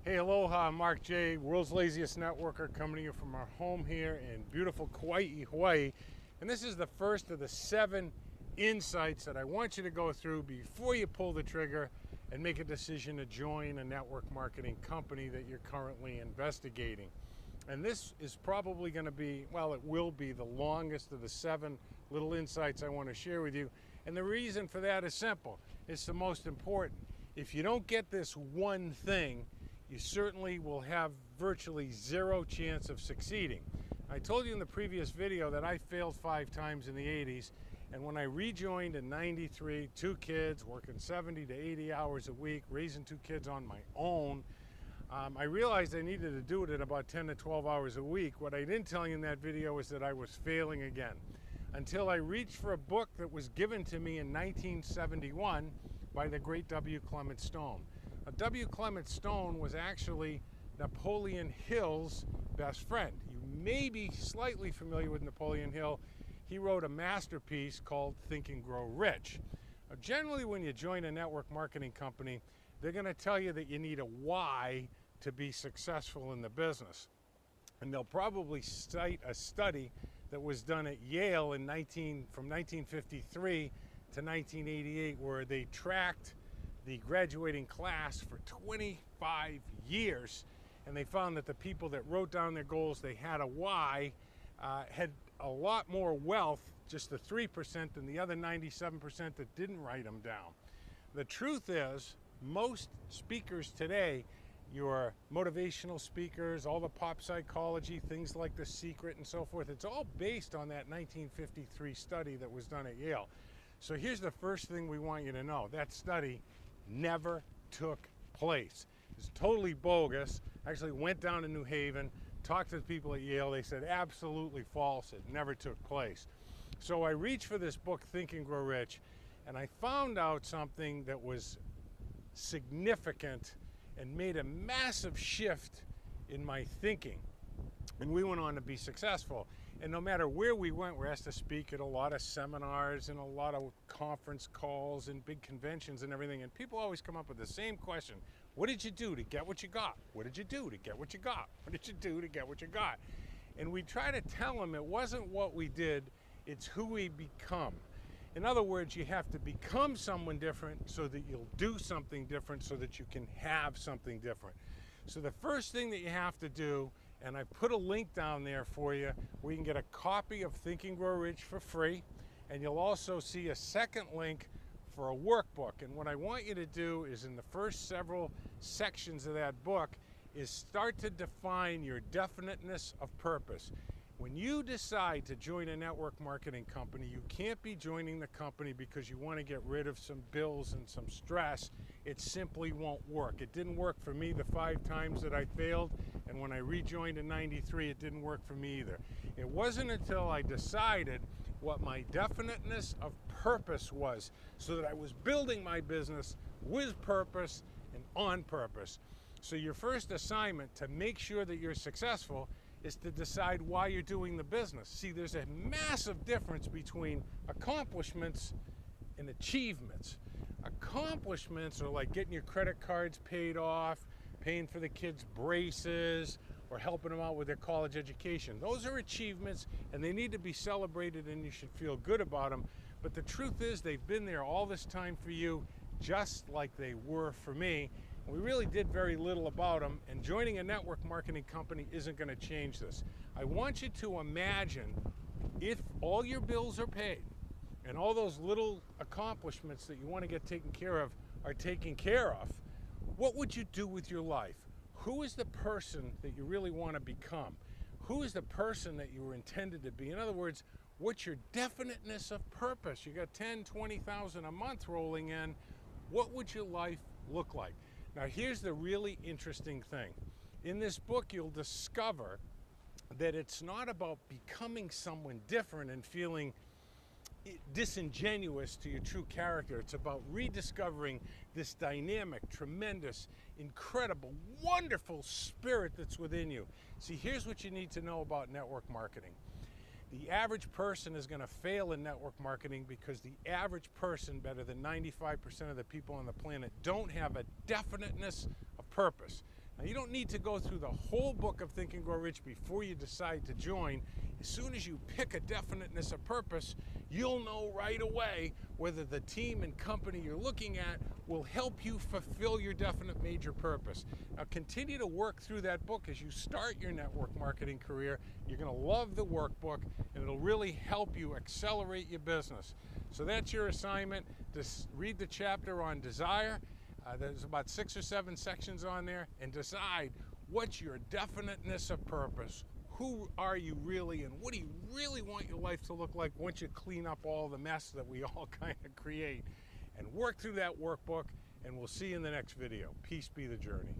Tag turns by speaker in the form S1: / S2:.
S1: Hey, aloha, I'm Mark J, world's laziest networker, coming to you from our home here in beautiful Kauai, Hawaii. And this is the first of the 7 insights that I want you to go through before you pull the trigger and make a decision to join a network marketing company that you're currently investigating. And this is probably going to be, well, it will be the longest of the 7 little insights I want to share with you. And the reason for that is simple. It's the most important. If you don't get this one thing, you certainly will have virtually zero chance of succeeding. I told you in the previous video that I failed 5 times in the 80s, and when I rejoined in 93, 2 kids, working 70 to 80 hours a week, raising 2 kids on my own, I realized I needed to do it at about 10 to 12 hours a week. What I didn't tell you in that video is that I was failing again, until I reached for a book that was given to me in 1971 by the great W. Clement Stone. W. Clement Stone was actually Napoleon Hill's best friend. You may be slightly familiar with Napoleon Hill. He wrote a masterpiece called Think and Grow Rich. Generally, when you join a network marketing company, they're going to tell you that you need a why to be successful in the business. And they'll probably cite a study that was done at Yale from 1953 to 1988, where they tracked the graduating class for 25 years, and they found that the people that wrote down their goals, they had a why, had a lot more wealth, just the 3%, than the other 97% that didn't write them down. The truth is, most speakers today, your motivational speakers, all the pop psychology, things like The Secret and so forth, it's all based on that 1953 study that was done at Yale. So here's the first thing we want you to know. That study never took place. It's totally bogus. Actually went down to New Haven, talked to the people at Yale. They said absolutely false. It never took place. So I reached for this book, Think and Grow Rich, and I found out something that was significant and made a massive shift in my thinking. And we went on to be successful. And no matter where we went, we're asked to speak at a lot of seminars and a lot of conference calls and big conventions and everything. And people always come up with the same question. What did you do to get what you got? What did you do to get what you got? What did you do to get what you got? And we try to tell them it wasn't what we did, it's who we become. In other words, you have to become someone different so that you'll do something different so that you can have something different. So the first thing that you have to do, and I put a link down there for you where you can get a copy of Think and Grow Rich for free, and you'll also see a second link for a workbook. And what I want you to do is, in the first several sections of that book, is start to define your definiteness of purpose. When you decide to join a network marketing company, you can't be joining the company because you want to get rid of some bills and some stress. It simply won't work. It didn't work for me the 5 times that I failed, and when I rejoined in 93, it didn't work for me either. It wasn't until I decided what my definiteness of purpose was, so that I was building my business with purpose and on purpose. So your first assignment to make sure that you're successful is to decide why you're doing the business. See, there's a massive difference between accomplishments and achievements. Accomplishments are like getting your credit cards paid off, paying for the kids' braces, or helping them out with their college education. Those are achievements, and they need to be celebrated, and you should feel good about them. But the truth is, they've been there all this time for you, just like they were for me. We really did very little about them, and joining a network marketing company isn't going to change this. I want you to imagine if all your bills are paid and all those little accomplishments that you want to get taken care of are taken care of, what would you do with your life? Who is the person that you really want to become? Who is the person that you were intended to be? In other words, what's your definiteness of purpose? You got 10, 20,000 a month rolling in. What would your life look like? Now, here's the really interesting thing. In this book, you'll discover that it's not about becoming someone different and feeling disingenuous to your true character. It's about rediscovering this dynamic, tremendous, incredible, wonderful spirit that's within you. See, here's what you need to know about network marketing. The average person is going to fail in network marketing because the average person, better than 95% of the people on the planet, don't have a definiteness of purpose. Now, you don't need to go through the whole book of Think and Grow Rich before you decide to join. As soon as you pick a definiteness of purpose, you'll know right away whether the team and company you're looking at will help you fulfill your definite major purpose. Now, continue to work through that book as you start your network marketing career. You're going to love the workbook, and it'll really help you accelerate your business. So that's your assignment. Just read the chapter on desire. There's about 6 or 7 sections on there, and decide what's your definiteness of purpose. Who are you really, and what do you really want your life to look like once you clean up all the mess that we all kind of create? And work through that workbook, and we'll see you in the next video. Peace be the journey.